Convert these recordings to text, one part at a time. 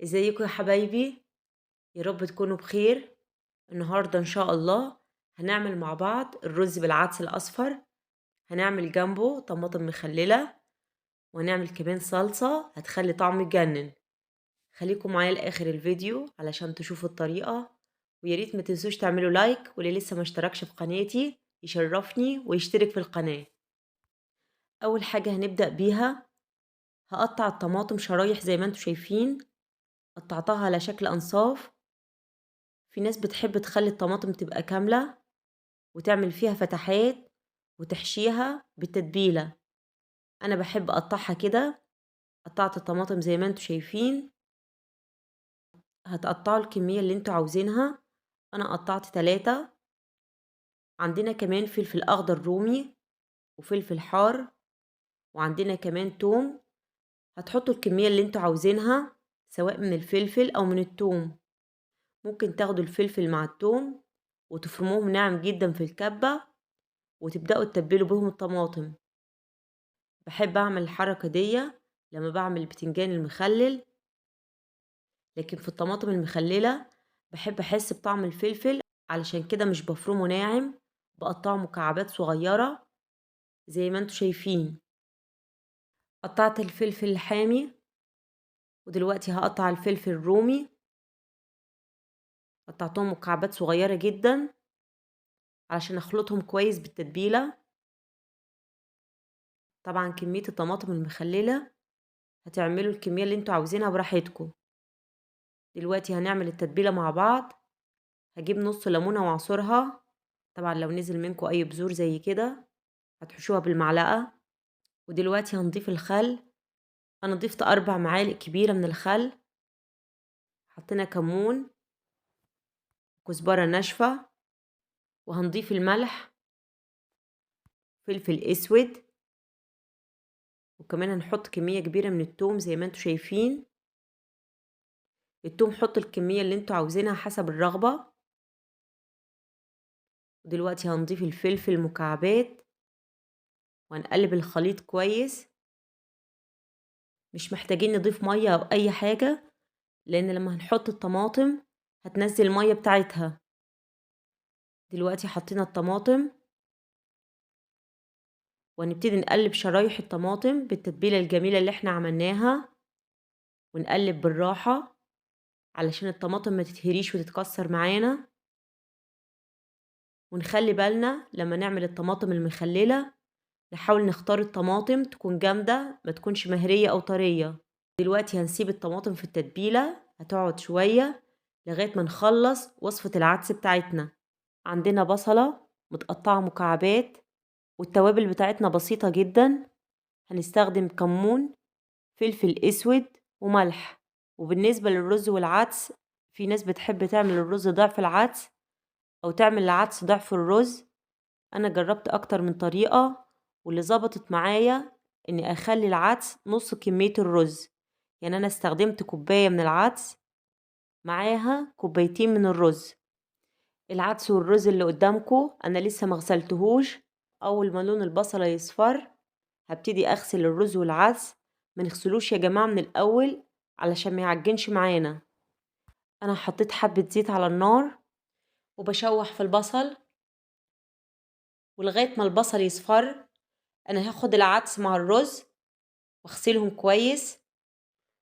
ازيكم يا حبايبي؟ يا رب تكونوا بخير. النهارده ان شاء الله هنعمل مع بعض الرز بالعدس الاصفر. هنعمل جنبه طماطم مخلله، وهنعمل كمان صلصه هتخلي طعمه يجنن. خليكم معايا لاخر الفيديو علشان تشوفوا الطريقه، ويا ريت ما تنسوش تعملوا لايك، واللي لسه ما اشتركش في قناتي يشرفني ويشترك في القناه. اول حاجه هنبدا بيها، هقطع الطماطم شرايح زي ما انتم شايفين. قطعتها على شكل انصاف. في ناس بتحب تخلي الطماطم تبقى كاملة وتعمل فيها فتحات وتحشيها بالتتبيلة. أنا بحب أقطعها كده. قطعت الطماطم زي ما انتوا شايفين. هتقطعوا الكمية اللي انتوا عاوزينها. أنا قطعت 3. عندنا كمان فلفل أخضر رومي وفلفل حار، وعندنا كمان توم. هتحطوا الكمية اللي انتوا عاوزينها سواء من الفلفل أو من التوم. ممكن تاخدوا الفلفل مع التوم وتفرموهم ناعم جدا في الكبة، وتبدأوا تتبلوا بهم الطماطم. باحب أعمل الحركة ديّة لمّا باعمل البتنجان المخلل، لكن في الطماطم المخللة باحب أحس بطعم الفلفل، علشان كده مش بافرمه ناعم، باقطّعه مكعبات صغيرة زي ما أنتم شايفين. قطّعت الفلفل الحامي، ودلوقتي هاقطّع الفلفل الرومي. قطّعتهم مكعبات صغيرة جدًا علشان أخلطهم كويس بالتتبيلة. طبعًا كمية الطماطم المخللة هتعملوا الكمية اللي أنتم عاوزينها براحتكم. دلوقتي هنعمل التتبيلة مع بعض. هاجيب نُص ليمونة واعصرها. طبعًا لو نزل منكم أي بذور زي كده هتحشوها بالمعلقة. ودلوقتي هنضيف الخل. أنا ضِفت 4 معالق كبيرة من الخل. حطينا كمون، كزبرة ناشفة، وهنضيف الملح، فلفل أسود، وكمان هنحط كمية كبيرة من التوم زي ما أنتم شايفين. التوم حطوا الكمية اللي أنتم عاوزينها حسب الرغبة. ودلوقتي هنضيف الفلفل مكعبات، وهنقلب الخليط كويس. مش محتاجين نضيف مَيّة أو أي حاجة، لأن لمّا هنحط الطماطم هتنزّل المَيّة بتاعتها. دلوقتي حطينا الطماطم، وهنبتدي نقلّب شرايح الطماطم بالتتبيلة الجميلة اللي إحنا عملناها، ونقلّب بالراحة علشان الطماطم ما تتهريش وتتكسّر معانا. ونخلّي بالنا لمّا نعمل الطماطم المخلّلة نحاول نختار الطماطم تكون جامدة، ما تكونش مهرية أو طرية. دلوقتي هنسيب الطماطم في التتبيلة هتقعد شوية لغاية ما نخلّص وصفة العدس بتاعتنا. عندنا بصلة متقطعة مكعبات، والتوابل بتاعتنا بسيطة جدًا. هنستخدم كمون، فلفل أسود، وملح. وبالنسبة للرز والعدس، في ناس بتحب تعمل الرز ضعف العدس أو تعمل العدس ضعف الرز. أنا جربت أكتر من طريقة، واللي ضبطت معايا إني أخلي العدس نص كمية الرز. يعني أنا استخدمت كوباية من العدس معاها كوبايتين من الرز. العدس والرز اللي قدامكم أنا لسه مغسلتهوش. أول ما لون البصلة يصفر هبتدي أغسل الرز والعدس. ما نغسلوش يا جماعة من الأول علشان ما يعجنش معانا. أنا حطيت حبة زيت على النار وبشوح في البصل، ولغاية ما البصل يصفر أنا هاخد العدس مع الرز واغسلهم كويس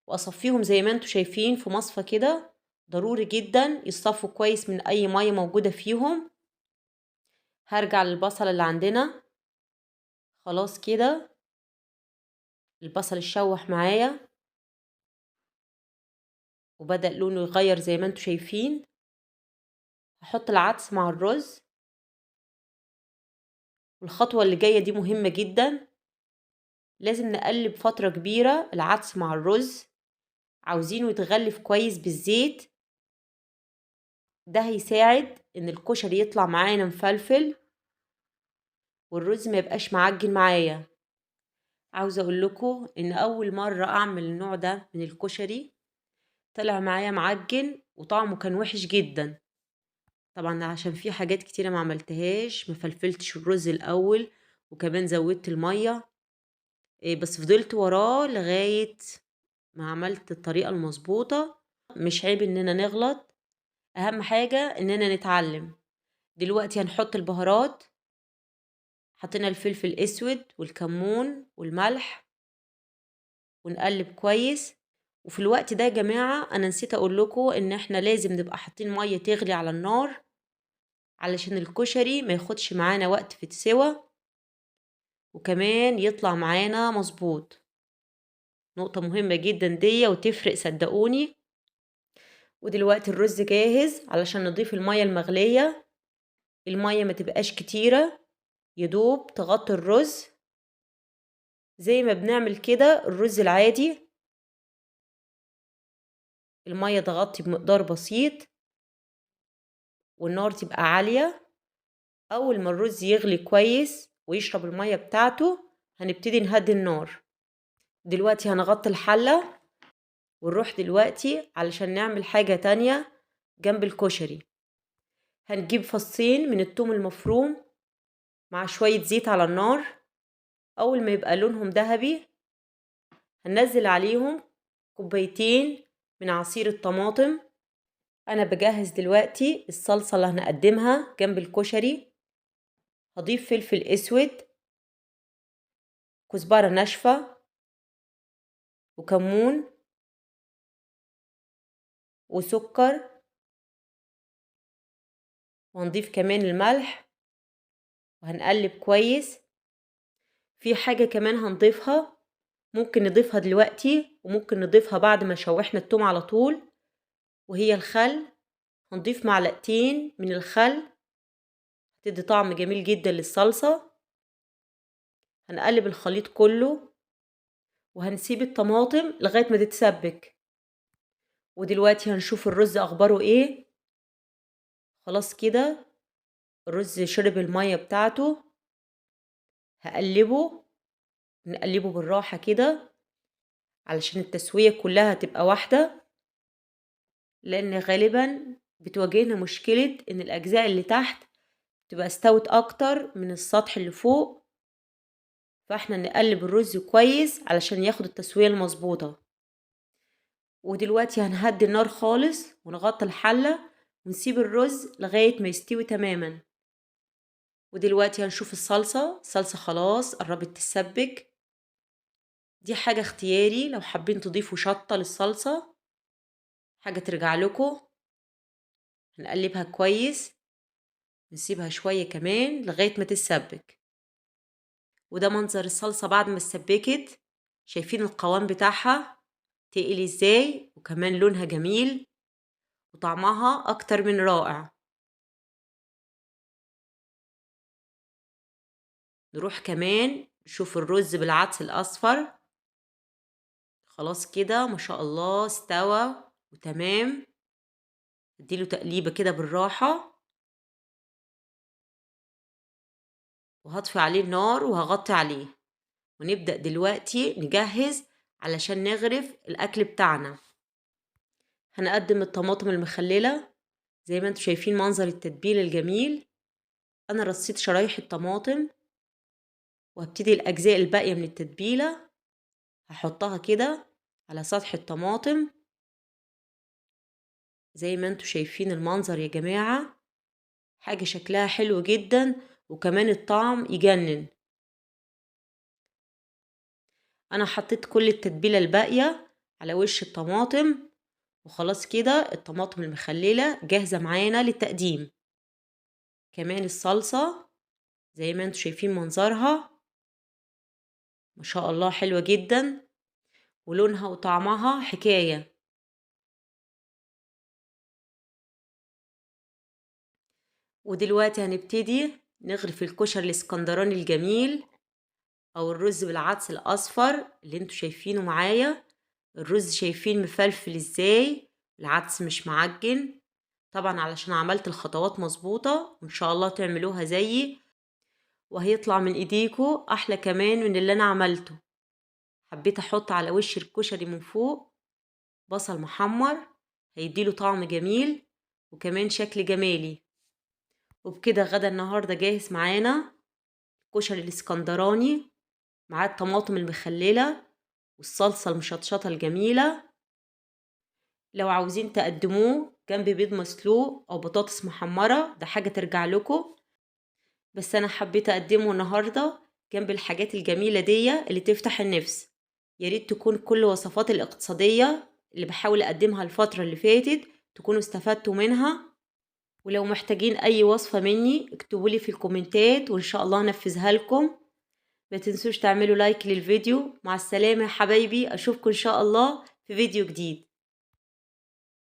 وأصفيهم زي ما انتوا شايفين في مصفى كده. ضروري جدا يصفوا كويس من أي مية موجودة فيهم. هرجع للبصل اللي عندنا. خلاص كده البصل اتشوح معايا وبدأ لونه يغير زي ما انتوا شايفين. هحط العدس مع الرز. والخطوة اللي جاية دي مهمة جدا. لازم نقلب فترة كبيرة العدس مع الرز. عاوزينه يتغلف كويس بالزيت. ده هيساعد ان الكشري يطلع معانا مفلفل والرز ما يبقاش معجن معايا. عاوزة اقول لكم ان اول مرة اعمل النوع ده من الكشري طلع معايا معجن وطعمه كان وحش جدا. طبعا عشان في حاجات كتيرة ما عملتهاش، ما فلفلتش الرز الاول، وكمان زودت المية. بس فضلت وراه لغاية ما عملت الطريقة المظبوطة مش عيب إننا نغلط، أهم حاجة إننا نتعلم. دلوقتي هنحط البهارات، حطينا الفلفل الأسود والكمون والملح ونقلب كويس. وفي الوقت ده يا جماعة أنا نسيت أقول لكم إن إحنا لازم نبقى حاطين مية تغلي على النار علشان الكشري ما ياخدش معانا وقت في السوا، وكمان يطلع معانا مظبوط. نقطة مهمة جدا دي وتفرق صدقوني. ودلوقتي الرز جاهز علشان نضيف المية المغلية. المية ما تبقاش كتيرة، يدوب تغطي الرز زي ما بنعمل كده الرز العادي. المية تغطي بمقدار بسيط والنار تبقى عالية. أول ما الرز يغلي كويس ويشرب المية بتاعته هنبتدي نهدي النار. دلوقتي هنغطي الحلة ونروح دلوقتي علشان نعمل حاجة تانية جنب الكشري. هنجيب فصين من الثوم المفروم مع شوية زيت على النار. أول ما يبقى لونهم ذهبي هننزل عليهم كوبايتين من عصير الطماطم. أنا بجهز دلوقتي الصلصة اللي هنقدمها جنب الكشري. هضيف فلفل أسود، كزبرة ناشفة، وكمون، وسكر، وهنضيف كمان الملح وهنقلب كويس. في حاجة كمان هنضيفها، ممكن نضيفها دلوقتي وممكن نضيفها بعد ما شوحنا التوم على طول، وهي الخل. هنضيف معلقتين من الخل، هتدي طعم جميل جدا للصلصة. هنقلب الخليط كله وهنسيب الطماطم لغاية ما تتسبك. ودلوقتي هنشوف الرز أخباره إيه. خلاص كده الرز شرب المية بتاعته. هقلبه، نقلبه بالراحة كده علشان التسوية كلها تبقى واحدة، لأن غالبا بتواجهنا مشكلة إن الأجزاء اللي تحت تبقى استوت أكتر من السطح اللي فوق. فاحنا نقلب الرز كويس علشان ياخد التسوية المظبوطة. ودلوقتي هنهدي النار خالص ونغطي الحلة ونسيب الرز لغاية ما يستوي تماما. ودلوقتي هنشوف الصلصة خلاص قربت تتسبك. دي حاجة اختياري، لو حابين تضيفوا شطة للصلصة حاجة ترجع لكم. هنقلبها كويس، نسيبها شوية كمان لغاية ما تتسبك. وده منظر الصلصة بعد ما اتسبكت. شايفين القوام بتاعها تقلي ازاي، وكمان لونها جميل وطعمها اكتر من رائع. نروح كمان نشوف الرز بالعدس الاصفر. خلاص كده ما شاء الله استوى وتمام. اديله تقليبة كده بالراحة وهطفي عليه النار وهغطي عليه. ونبدأ دلوقتي نجهز علشان نغرف الأكل بتاعنا. هنقدم الطماطم المخللة زي ما انتوا شايفين منظر التتبيل الجميل. أنا رصيت شرايح الطماطم وهبتدي الأجزاء الباقية من التتبيلة هحطها كده على سطح الطماطم زي ما انتوا شايفين المنظر يا جماعة. حاجة شكلها حلو جدا وكمان الطعم يجنن. أنا حطيت كل التتبيلة الباقية على وش الطماطم، وخلاص كده الطماطم المخللة جاهزة معانا للتقديم. كمان الصلصة زي ما انتوا شايفين منظرها ما شاء الله حلوة جدا، ولونها وطعمها حكاية. ودلوقتي هنبتدي نغرف الكشري الاسكندراني الجميل او الرز بالعدس الاصفر اللي انتوا شايفينه معايا. الرز شايفين مفلفل ازاي، العدس مش معجن. طبعا علشان عملت الخطوات مظبوطة وان شاء الله تعملوها زيي وهيطلع من ايديكو احلى كمان من اللي انا عملته. حبيت احط على وش الكشري من فوق بصل محمر هيديله طعم جميل وكمان شكل جمالي. وبكده غدا النهاردة جاهز معانا الكشري الاسكندراني مع الطماطم المخللة والصلصة المشطشطة الجميلة. لو عاوزين تقدموه جنب بيض مسلوق أو بطاطس محمرة ده حاجة ترجع لكم، بس أنا حبيت أقدمه النهاردة جنب الحاجات الجميلة دي اللي تفتح النفس. ياريت تكون كل وصفات الاقتصادية اللي بحاول أقدمها الفترة اللي فاتت تكونوا استفدتوا منها، ولو محتاجين أي وصفة مني اكتبولي في الكومنتات وإن شاء الله هنفذها لكم. ما تنسوش تعملوا لايك للفيديو. مع السلامة يا حبايبي، أشوفكم إن شاء الله في فيديو جديد.